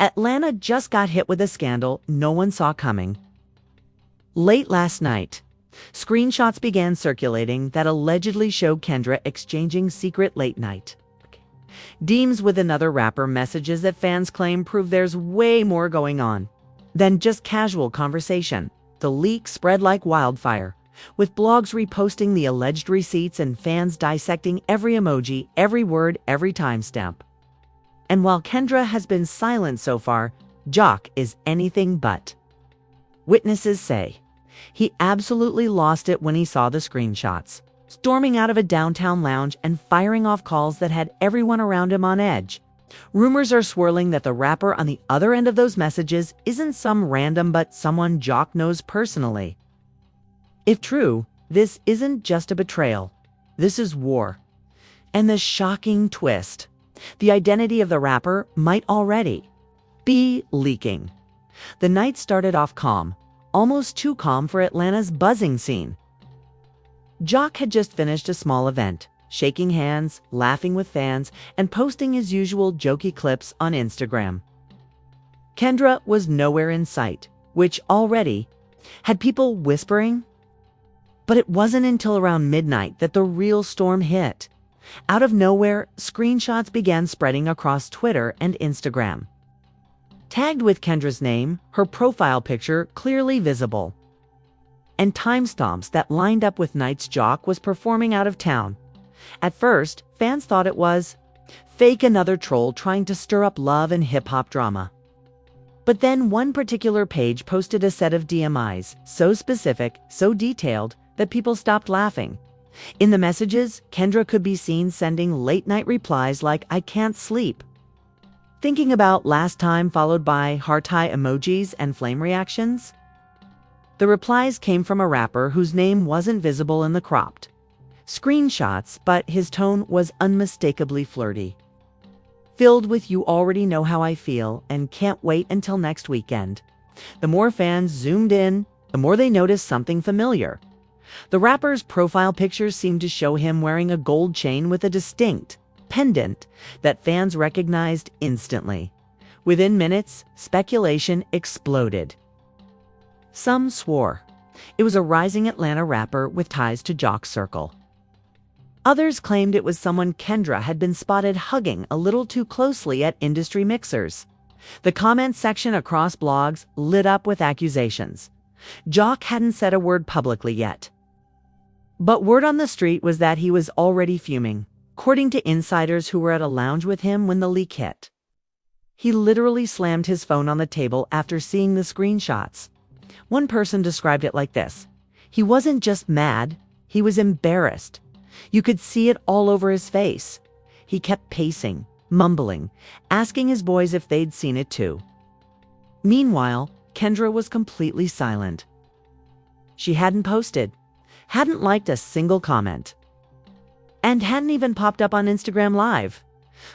Atlanta just got hit with a scandal no one saw coming. Late last night, screenshots began circulating that allegedly showed Kendra exchanging secret late-night DMs with another rapper, messages that fans claim prove there's way more going on than just casual conversation. The leak spread like wildfire, with blogs reposting the alleged receipts and fans dissecting every emoji, every word, every timestamp. And while Kendra has been silent so far, Jock is anything but. Witnesses say he absolutely lost it when he saw the screenshots, storming out of a downtown lounge and firing off calls that had everyone around him on edge. Rumors are swirling that the rapper on the other end of those messages isn't some random but someone Jock knows personally. If true, this isn't just a betrayal. This is war. And the shocking twist: the identity of the rapper might already be leaking. The night started off calm, almost too calm for Atlanta's buzzing scene. Jock had just finished a small event, shaking hands, laughing with fans, and posting his usual jokey clips on Instagram. Kendra was nowhere in sight, which already had people whispering. But it wasn't until around midnight that the real storm hit. Out of nowhere, screenshots began spreading across Twitter and Instagram, tagged with Kendra's name, her profile picture clearly visible, and timestamps that lined up with nights Jock was performing out of town. At first, fans thought it was fake, another troll trying to stir up love and hip-hop drama. But then one particular page posted a set of DMIs, so specific, so detailed, that people stopped laughing. In the messages, Kendra could be seen sending late-night replies like, "I can't sleep," "thinking about last time," followed by heart-eye emojis and flame reactions. The replies came from a rapper whose name wasn't visible in the cropped screenshots, but his tone was unmistakably flirty, filled with "you already know how I feel and can't wait until next weekend." The more fans zoomed in, the more they noticed something familiar. The rapper's profile pictures seemed to show him wearing a gold chain with a distinct pendant that fans recognized instantly. Within minutes, speculation exploded. Some swore it was a rising Atlanta rapper with ties to Jock's circle. Others claimed it was someone Kendra had been spotted hugging a little too closely at industry mixers. The comment section across blogs lit up with accusations. Jock hadn't said a word publicly yet, but word on the street was that he was already fuming, according to insiders who were at a lounge with him when the leak hit. He literally slammed his phone on the table after seeing the screenshots. One person described it like this: he wasn't just mad, he was embarrassed. You could see it all over his face. He kept pacing, mumbling, asking his boys if they'd seen it too. Meanwhile, Kendra was completely silent. She hadn't posted, hadn't liked a single comment, and hadn't even popped up on Instagram Live,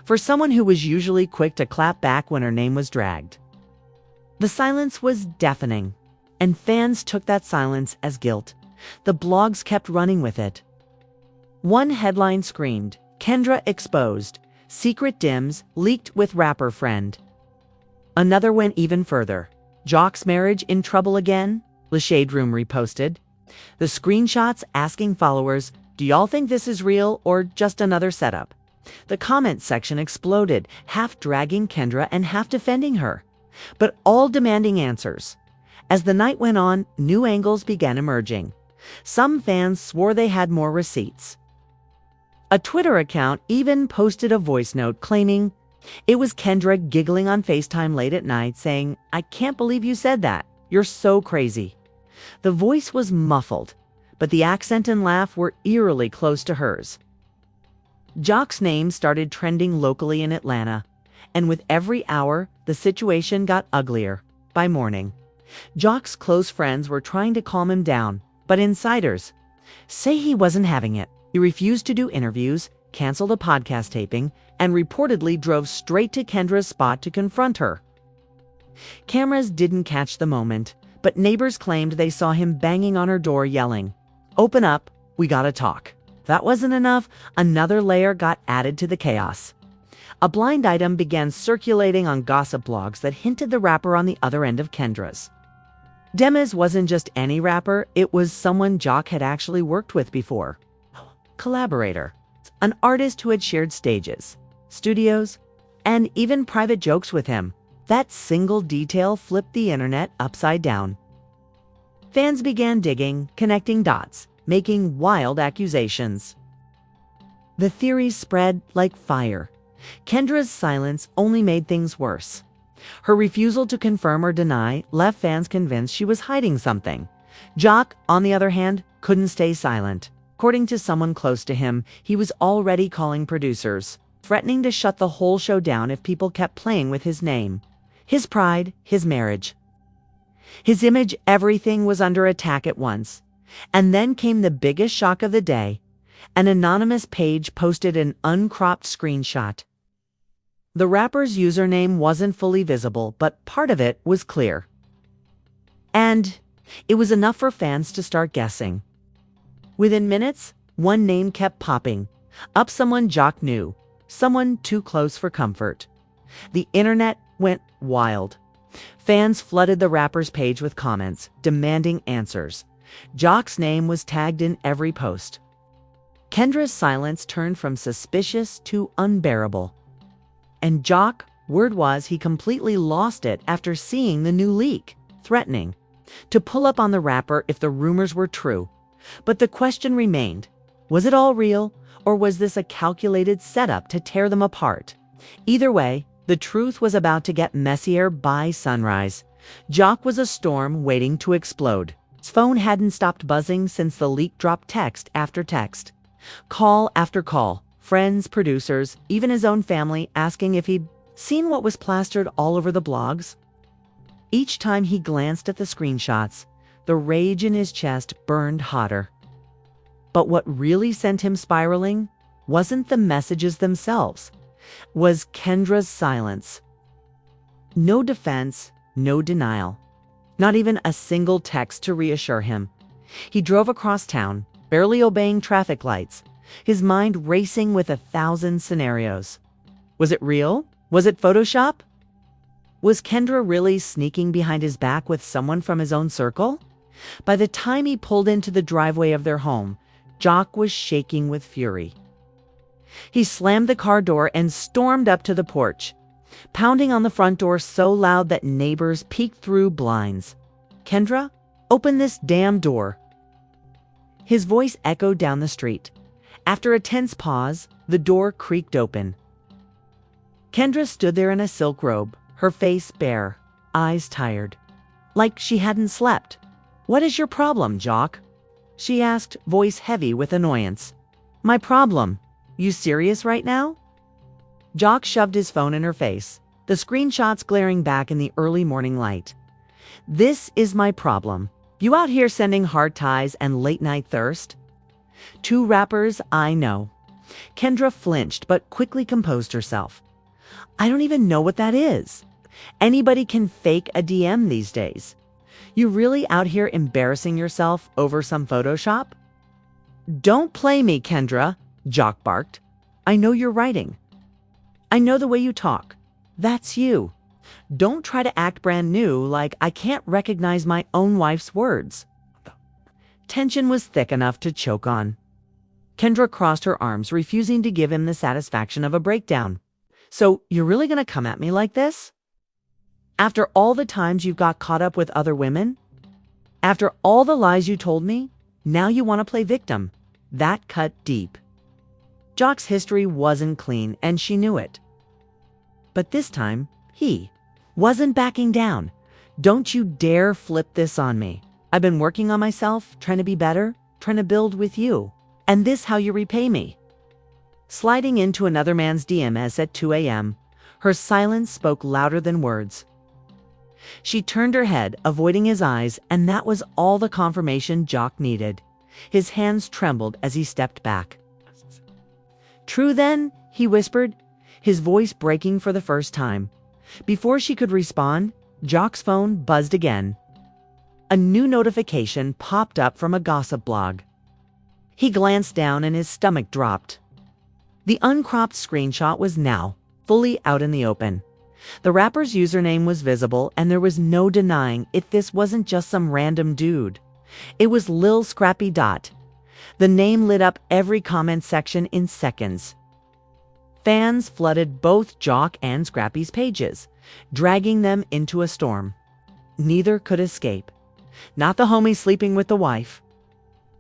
for someone who was usually quick to clap back when her name was dragged. The silence was deafening, and fans took that silence as guilt. The blogs kept running with it. One headline screamed, "Kendra exposed, secret DMs leaked with rapper friend." Another went even further. "Jock's marriage in trouble again?" The Shade Room reposted the screenshots, asking followers, "Do y'all think this is real or just another setup?" The comment section exploded, half dragging Kendra and half defending her, but all demanding answers. As the night went on, new angles began emerging. Some fans swore they had more receipts. A Twitter account even posted a voice note claiming it was Kendra giggling on FaceTime late at night, saying, "I can't believe you said that. You're so crazy." The voice was muffled, but the accent and laugh were eerily close to hers. Jock's name started trending locally in Atlanta, and with every hour, the situation got uglier. By morning, Jock's close friends were trying to calm him down, but insiders say he wasn't having it. He refused to do interviews, canceled a podcast taping, and reportedly drove straight to Kendra's spot to confront her. Cameras didn't catch the moment, but neighbors claimed they saw him banging on her door yelling, "Open up, we gotta talk." That wasn't enough. Another layer got added to the chaos. A blind item began circulating on gossip blogs that hinted the rapper on the other end of Kendra's. Demis wasn't just any rapper, it was someone Jock had actually worked with before. Collaborator, an artist who had shared stages, studios, and even private jokes with him. That single detail flipped the internet upside down. Fans began digging, connecting dots, making wild accusations. The theories spread like fire. Kendra's silence only made things worse. Her refusal to confirm or deny left fans convinced she was hiding something. Jock, on the other hand, couldn't stay silent. According to someone close to him, he was already calling producers, threatening to shut the whole show down if people kept playing with his name. His pride, his marriage. His image, everything was under attack at once. And then came the biggest shock of the day. An anonymous page posted an uncropped screenshot. The rapper's username wasn't fully visible, but part of it was clear. And it was enough for fans to start guessing. Within minutes, one name kept popping up, someone Jock knew, someone too close for comfort. The internet went wild. Fans flooded the rapper's page with comments, demanding answers. Jock's name was tagged in every post. Kendra's silence turned from suspicious to unbearable. And Jock, word was he completely lost it after seeing the new leak, threatening to pull up on the rapper if the rumors were true. But the question remained, was it all real, or was this a calculated setup to tear them apart? Either way, the truth was about to get messier by sunrise. Jock was a storm waiting to explode. His phone hadn't stopped buzzing since the leak dropped text after text. Call after call, friends, producers, even his own family asking if he'd seen what was plastered all over the blogs. Each time he glanced at the screenshots, the rage in his chest burned hotter. But what really sent him spiraling wasn't the messages themselves, was Kendra's silence. No defense, no denial. Not even a single text to reassure him. He drove across town, barely obeying traffic lights, his mind racing with 1,000 scenarios. Was it real? Was it Photoshop? Was Kendra really sneaking behind his back with someone from his own circle? By the time he pulled into the driveway of their home, Jock was shaking with fury. He slammed the car door and stormed up to the porch, pounding on the front door so loud that neighbors peeked through blinds. "Kendra, open this damn door." His voice echoed down the street. After a tense pause, the door creaked open. Kendra stood there in a silk robe, her face bare, eyes tired, like she hadn't slept. "What is your problem, Jock?" she asked, voice heavy with annoyance. "My problem? You serious right now?" Jock shoved his phone in her face, the screenshots glaring back in the early morning light. "This is my problem. You out here sending hard ties and late-night thirst?" Two rappers I know. Kendra flinched but quickly composed herself. "I don't even know what that is. Anybody can fake a DM these days. You really out here embarrassing yourself over some Photoshop?" "Don't play me, Kendra," Jock barked. "I know you're writing. I know the way you talk. That's you. Don't try to act brand new like I can't recognize my own wife's words." Tension was thick enough to choke on. Kendra crossed her arms, refusing to give him the satisfaction of a breakdown. "So you're really going to come at me like this? After all the times you've got caught up with other women? After all the lies you told me? Now you want to play victim?" That cut deep. Jock's history wasn't clean, and she knew it. But this time, he wasn't backing down. "Don't you dare flip this on me. I've been working on myself, trying to be better, trying to build with you. And this how you repay me?" Sliding into another man's DMs at 2 a.m., her silence spoke louder than words. She turned her head, avoiding his eyes, and that was all the confirmation Jock needed. His hands trembled as he stepped back. "True then?" he whispered, his voice breaking for the first time. Before she could respond, Jock's phone buzzed again. A new notification popped up from a gossip blog. He glanced down and his stomach dropped. The uncropped screenshot was now fully out in the open. The rapper's username was visible, and there was no denying this wasn't just some random dude. It was Lil Scrappy. The name lit up every comment section in seconds. Fans flooded both Jock and Scrappy's pages, dragging them into a storm. Neither could escape. Not the homie sleeping with the wife.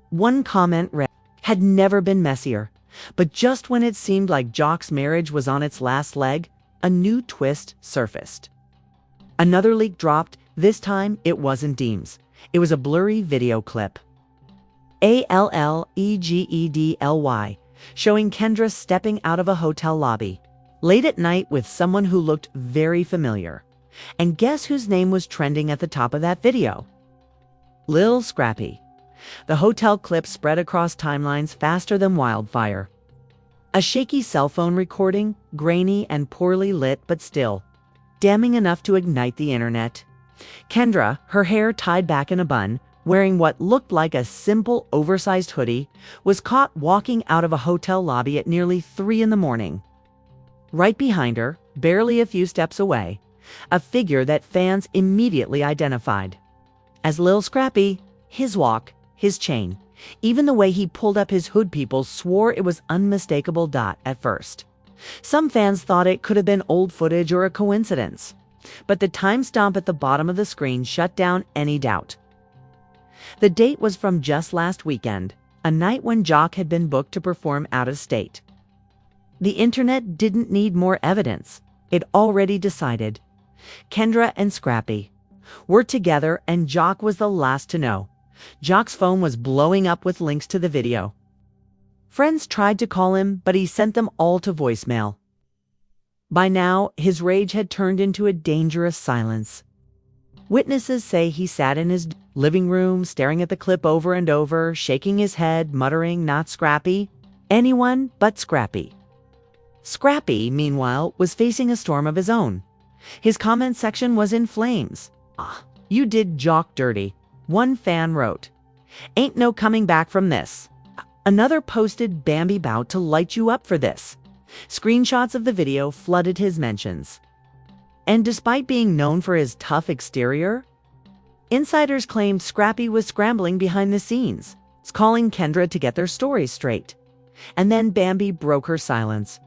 One comment read, "Had never been messier." But just when it seemed like Jock's marriage was on its last leg, a new twist surfaced. Another leak dropped. This time, it wasn't Deems. It was a blurry video clip. ALLEGEDLY, showing Kendra stepping out of a hotel lobby, late at night with someone who looked very familiar. And guess whose name was trending at the top of that video? Lil Scrappy. The hotel clip spread across timelines faster than wildfire. A shaky cell phone recording, grainy and poorly lit, but still damning enough to ignite the internet. Kendra, her hair tied back in a bun, wearing what looked like a simple oversized hoodie, was caught walking out of a hotel lobby at nearly 3 a.m. Right behind her, barely a few steps away, a figure that fans immediately identified as Lil Scrappy. His walk, his chain, even the way he pulled up his hood, people swore it was unmistakable. At first, some fans thought it could have been old footage or a coincidence, but the timestamp at the bottom of the screen shut down any doubt. The date was from just last weekend, a night when Jock had been booked to perform out of state. The internet didn't need more evidence. It already decided. Kendra and Scrappy were together, and Jock was the last to know. Jock's phone was blowing up with links to the video. Friends tried to call him, but he sent them all to voicemail. By now, his rage had turned into a dangerous silence. Witnesses say he sat in his living room, staring at the clip over and over, shaking his head, muttering, "Not Scrappy. Anyone but Scrappy." Scrappy, meanwhile, was facing a storm of his own. His comment section was in flames. "You did Jock dirty," one fan wrote. "Ain't no coming back from this." Another posted, "Bambi bout to light you up for this." Screenshots of the video flooded his mentions. And despite being known for his tough exterior, insiders claimed Scrappy was scrambling behind the scenes, calling Kendra to get their stories straight. And then Bambi broke her silence.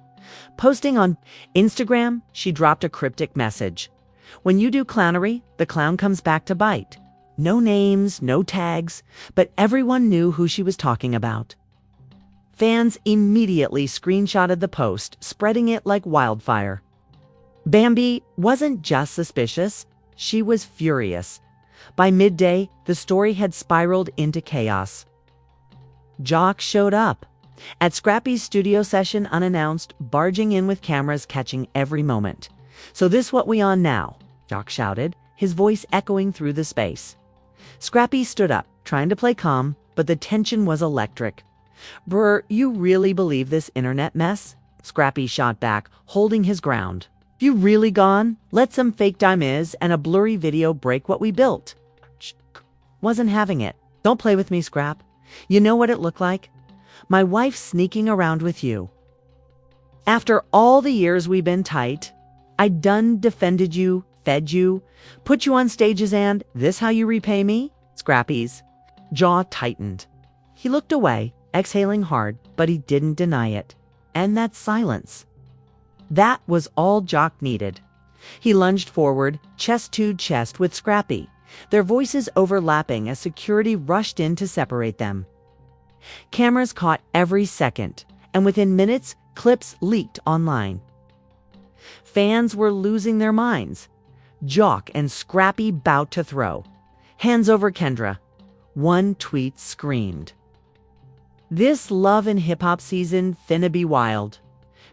Posting on Instagram, she dropped a cryptic message. "When you do clownery, the clown comes back to bite." No names, no tags, but everyone knew who she was talking about. Fans immediately screenshotted the post, spreading it like wildfire. Bambi wasn't just suspicious, she was furious. By midday, the story had spiraled into chaos. Jock showed up at Scrappy's studio session unannounced, barging in with cameras catching every moment. "So this what we on now?" Jock shouted, his voice echoing through the space. Scrappy stood up, trying to play calm, but the tension was electric. "Brr, you really believe this internet mess?" Scrappy shot back, holding his ground. "You really gone? Let some fake dimes and a blurry video break what we built." Wasn't having it. "Don't play with me, Scrap. You know what it looked like? My wife sneaking around with you. After all the years we've been tight, I done defended you, fed you, put you on stages, and this how you repay me?" Scrappy's jaw tightened. He looked away, exhaling hard, but he didn't deny it. And that silence. That was all Jock needed. He lunged forward, chest to chest with Scrappy, their voices overlapping as security rushed in to separate them. Cameras caught every second, and within minutes, clips leaked online. Fans were losing their minds. Jock and Scrappy bout to throw. "Hands over Kendra." One tweet screamed. This love and hip-hop season finna be wild.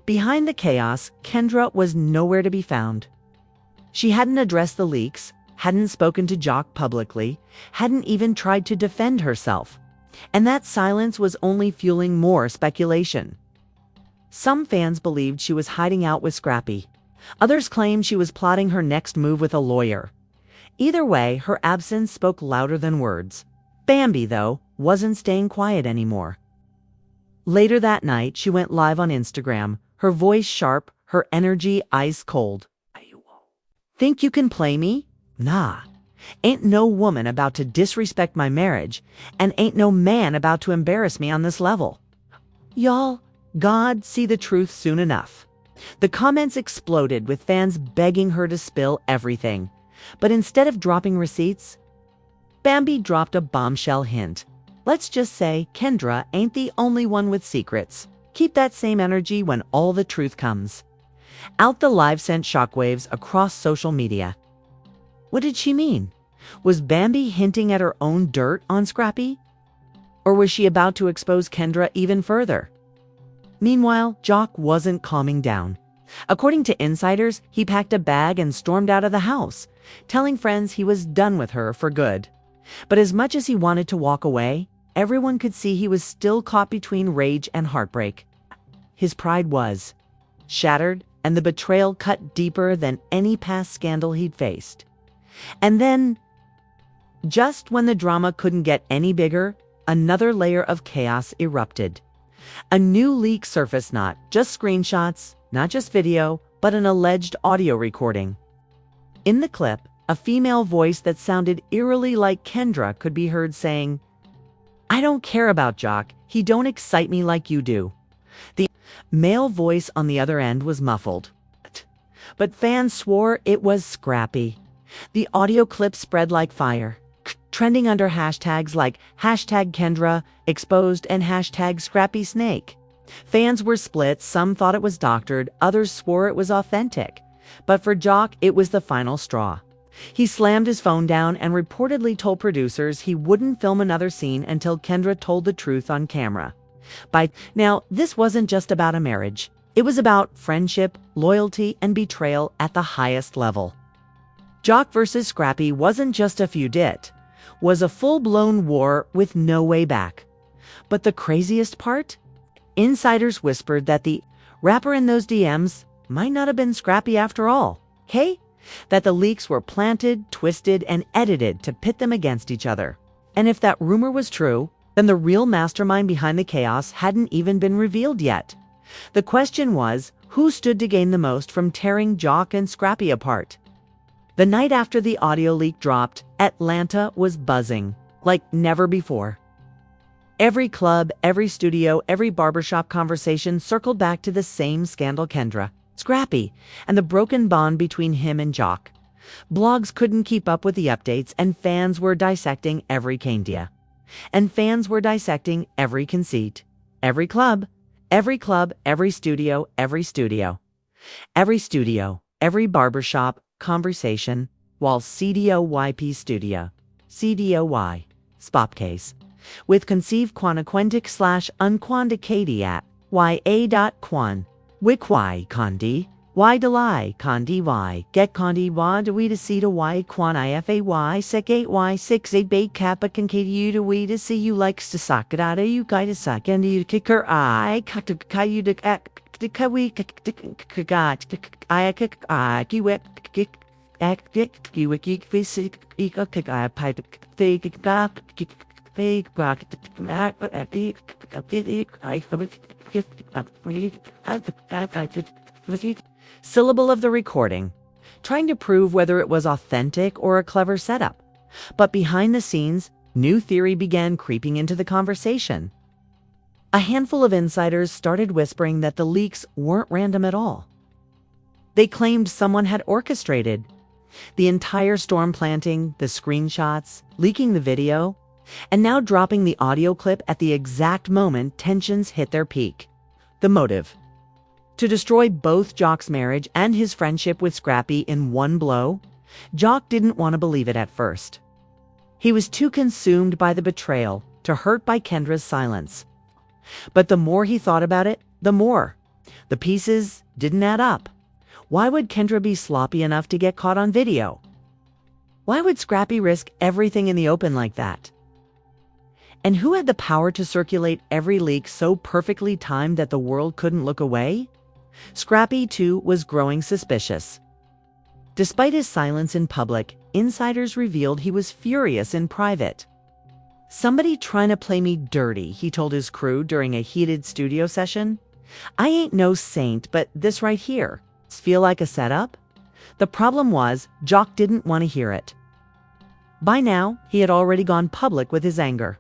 Behind the chaos, Kendra was nowhere to be found. She hadn't addressed the leaks, hadn't spoken to Jock publicly, hadn't even tried to defend herself. And that silence was only fueling more speculation. Some fans believed she was hiding out with Scrappy. Others claimed she was plotting her next move with a lawyer. Either way, her absence spoke louder than words. Bambi, though, wasn't staying quiet anymore. Later that night, she went live on Instagram, her voice sharp, her energy ice cold. Think you can play me? Nah. Ain't no woman about to disrespect my marriage, and ain't no man about to embarrass me on this level. Y'all, God see the truth soon enough. The comments exploded with fans begging her to spill everything. But instead of dropping receipts, Bambi dropped a bombshell hint. Let's just say Kendra ain't the only one with secrets. Keep that same energy when all the truth comes. Out the live sent shockwaves across social media. What did she mean? Was Bambi hinting at her own dirt on Scrappy? Or was she about to expose Kendra even further? Meanwhile, Jock wasn't calming down. According to insiders, he packed a bag and stormed out of the house, telling friends he was done with her for good. But as much as he wanted to walk away, everyone could see he was still caught between rage and heartbreak. His pride was shattered, and the betrayal cut deeper than any past scandal he'd faced. And then, just when the drama couldn't get any bigger, another layer of chaos erupted. A new leak surfaced, not just screenshots, not just video, but an alleged audio recording. In the clip, a female voice that sounded eerily like Kendra could be heard saying, "I don't care about Jock, he don't excite me like you do." The male voice on the other end was muffled, but fans swore it was Scrappy. The audio clip spread like fire, trending under hashtags like #Kendra exposed and #ScrappySnake. Fans were split. Some thought it was doctored, others swore it was authentic. But for Jock, it was the final straw. He slammed his phone down and reportedly told producers he wouldn't film another scene until Kendra told the truth on camera. Now, this wasn't just about a marriage. It was about friendship, loyalty, and betrayal at the highest level. Jock versus Scrappy wasn't just a feudette, was a full-blown war with no way back. But the craziest part? Insiders whispered that the rapper in those DMs might not have been Scrappy after all. Hey? That the leaks were planted, twisted, and edited to pit them against each other. And if that rumor was true, then the real mastermind behind the chaos hadn't even been revealed yet. The question was, who stood to gain the most from tearing Jock and Scrappy apart? The night after the audio leak dropped, Atlanta was buzzing like never before. Every club, every studio, every barbershop conversation circled back to the same scandal: Kendra, Scrappy, and the broken bond between him and Jock. Blogs couldn't keep up with the updates, and fans were dissecting every candia. And fans were dissecting every conceit. Every club, every studio, every barbershop conversation, while CDOYP studio, CDOY, spopcase, with conceive quantiquentic / unquanticati at ya.quan, wiqui condi, y delay condi y, get condi y de we to c to y quan ifay sec 8 y 6 8 bait kappa concati you to we to see you likes to sakadata you guide a second you kicker I you to kawi kagat I kiwek you wiki physic eka kaka pipe fake gap fake back syllable of the recording, trying to prove whether it was authentic or a clever setup. But behind the scenes, new theory began creeping into the conversation. A handful of insiders started whispering that the leaks weren't random at all. They claimed someone had orchestrated the entire storm, planting the screenshots, leaking the video, and now dropping the audio clip at the exact moment tensions hit their peak. The motive: to destroy both Jock's marriage and his friendship with Scrappy in one blow. Jock didn't want to believe it at first. He was too consumed by the betrayal to hurt by Kendra's silence. But the more he thought about it, the more the pieces didn't add up. Why would Kendra be sloppy enough to get caught on video? Why would Scrappy risk everything in the open like that? And who had the power to circulate every leak so perfectly timed that the world couldn't look away? Scrappy, too, was growing suspicious. Despite his silence in public, insiders revealed he was furious in private. "Somebody trying to play me dirty," he told his crew during a heated studio session. I ain't no saint, but this right here, feel like a setup? The problem was, Jock didn't want to hear it. By now, he had already gone public with his anger.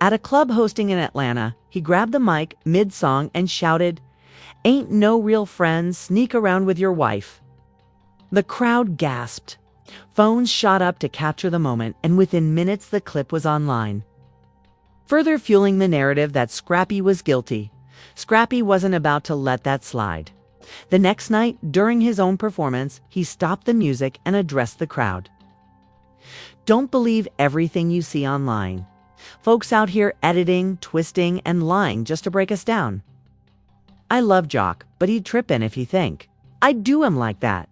At a club hosting in Atlanta, he grabbed the mic mid-song and shouted, "Ain't no real friends, sneak around with your wife." The crowd gasped. Phones shot up to capture the moment, and within minutes the clip was online. Further fueling the narrative that Scrappy was guilty, Scrappy wasn't about to let that slide. The next night, during his own performance, he stopped the music and addressed the crowd. Don't believe everything you see online. Folks out here editing, twisting, and lying just to break us down. I love Jock, but he'd trippin' if he think I'd do him like that.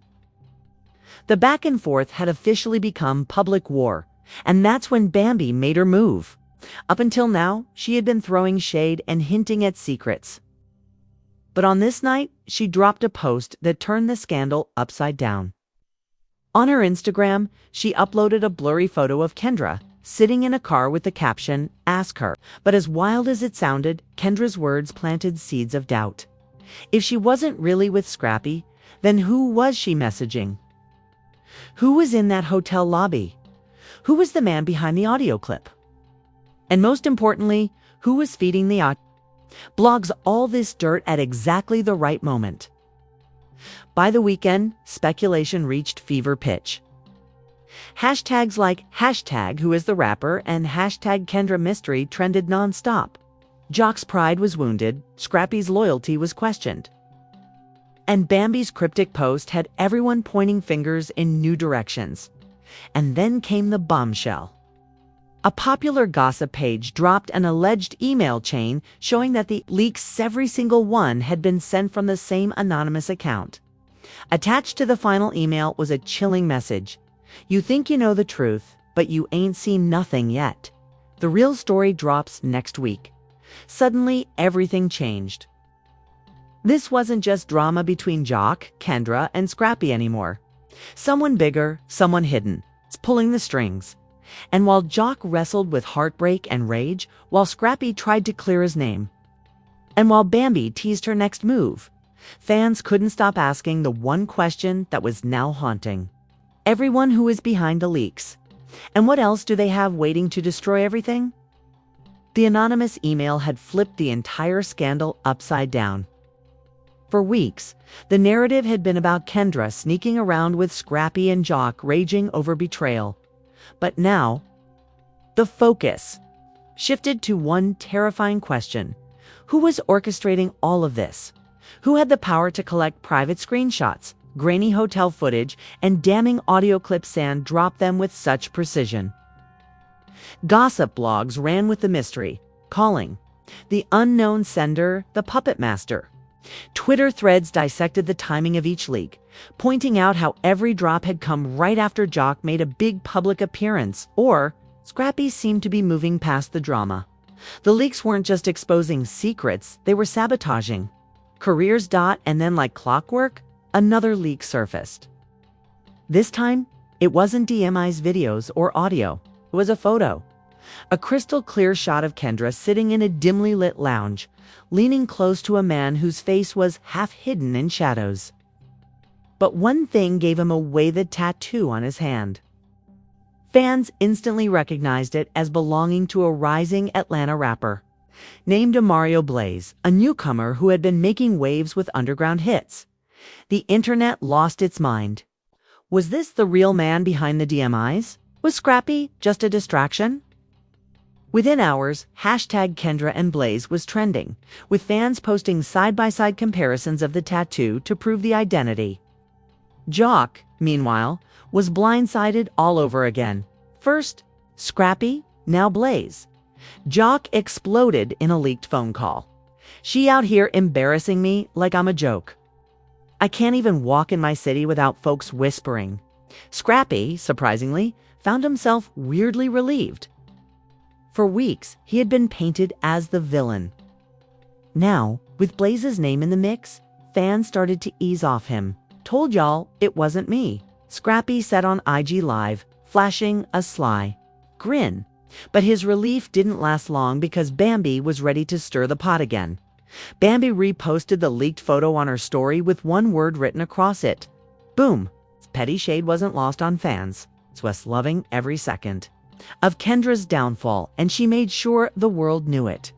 The back and forth had officially become public war, and that's when Bambi made her move. Up until now, she had been throwing shade and hinting at secrets. But on this night, she dropped a post that turned the scandal upside down. On her Instagram, she uploaded a blurry photo of Kendra, sitting in a car with the caption, "Ask her." But as wild as it sounded, Kendra's words planted seeds of doubt. If she wasn't really with Scrappy, then who was she messaging? Who was in that hotel lobby? Who was the man behind the audio clip? And most importantly, who was feeding the blogs all this dirt at exactly the right moment? By the weekend, speculation reached fever pitch. Hashtags like #who is the rapper and #Kendra mystery trended nonstop. Jock's pride was wounded, Scrappy's loyalty was questioned. And Bambi's cryptic post had everyone pointing fingers in new directions. And then came the bombshell. A popular gossip page dropped an alleged email chain showing that the leaks, every single one, had been sent from the same anonymous account. Attached to the final email was a chilling message. "You think you know the truth, but you ain't seen nothing yet. The real story drops next week." Suddenly, everything changed. This wasn't just drama between Jock, Kendra, and Scrappy anymore. Someone bigger, someone hidden, pulling the strings. And while Jock wrestled with heartbreak and rage, while Scrappy tried to clear his name, and while Bambi teased her next move, fans couldn't stop asking the one question that was now haunting everyone: who is behind the leaks? And what else do they have waiting to destroy everything? The anonymous email had flipped the entire scandal upside down. For weeks, the narrative had been about Kendra sneaking around with Scrappy and Jock raging over betrayal. But now, the focus shifted to one terrifying question. Who was orchestrating all of this? Who had the power to collect private screenshots, grainy hotel footage, and damning audio clips and drop them with such precision? Gossip blogs ran with the mystery, calling the unknown sender the puppet master. Twitter threads dissected the timing of each leak, pointing out how every drop had come right after Jock made a big public appearance, or Scrappy seemed to be moving past the drama. The leaks weren't just exposing secrets, they were sabotaging careers. And then, like clockwork, another leak surfaced. This time, it wasn't DMI's videos or audio. It was a photo. A crystal clear shot of Kendra sitting in a dimly lit lounge, leaning close to a man whose face was half hidden in shadows. But one thing gave him away: the tattoo on his hand. Fans instantly recognized it as belonging to a rising Atlanta rapper named Mario Blaze, a newcomer who had been making waves with underground hits. The internet lost its mind. Was this the real man behind the DMIs? Was Scrappy just a distraction? Within hours, #Kendra and Blaze was trending, with fans posting side-by-side comparisons of the tattoo to prove the identity. Jock, meanwhile, was blindsided all over again. First Scrappy, now Blaze. Jock exploded in a leaked phone call. "She out here embarrassing me like I'm a joke. I can't even walk in my city without folks whispering." Scrappy, surprisingly, found himself weirdly relieved. For weeks, he had been painted as the villain. Now, with Blaze's name in the mix, fans started to ease off him. "Told y'all it wasn't me," Scrappy said on IG Live, flashing a sly grin. But his relief didn't last long, because Bambi was ready to stir the pot again. Bambi reposted the leaked photo on her story with one word written across it. Boom! Petty shade wasn't lost on fans. Swiss loving every second of Kendra's downfall, and she made sure the world knew it.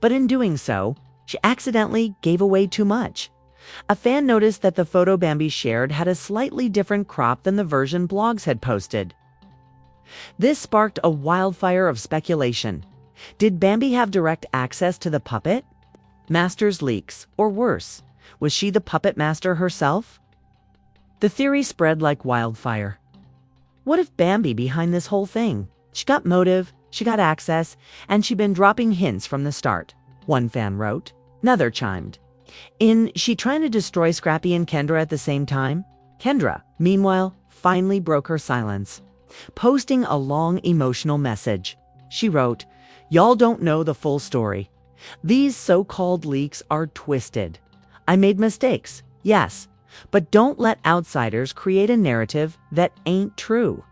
But in doing so, she accidentally gave away too much. A fan noticed that the photo Bambi shared had a slightly different crop than the version blogs had posted. This sparked a wildfire of speculation. Did Bambi have direct access to the puppet master's leaks, or worse, was she the puppet master herself? The theory spread like wildfire. What if Bambi behind this whole thing? She got motive, she got access, and she'd been dropping hints from the start, one fan wrote. Another chimed in, she trying to destroy Scrappy and Kendra at the same time? Kendra, meanwhile, finally broke her silence, posting a long emotional message. She wrote, "Y'all don't know the full story. These so-called leaks are twisted. I made mistakes, yes, but don't let outsiders create a narrative that ain't true.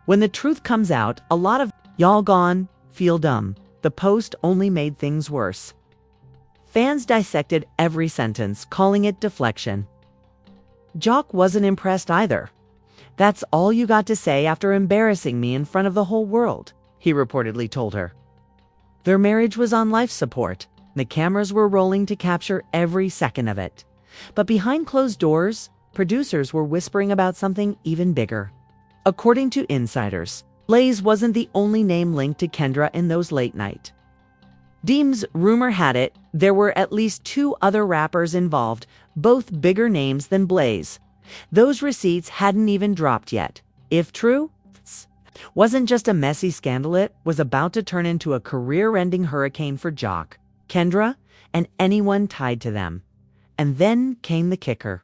When the truth comes out, a lot of y'all gone feel dumb. The post only made things worse." Fans dissected every sentence, calling it deflection. Jock wasn't impressed either. "That's all you got to say after embarrassing me in front of the whole world," he reportedly told her. Their marriage was on life support. The cameras were rolling to capture every second of it. But behind closed doors, producers were whispering about something even bigger. According to insiders, Blaze wasn't the only name linked to Kendra in those late night. Deem's rumor had it there were at least 2 other rappers involved, both bigger names than Blaze. Those receipts hadn't even dropped yet. If true, wasn't just a messy scandal, it was about to turn into a career-ending hurricane for Jock, Kendra, and anyone tied to them. And then came the kicker.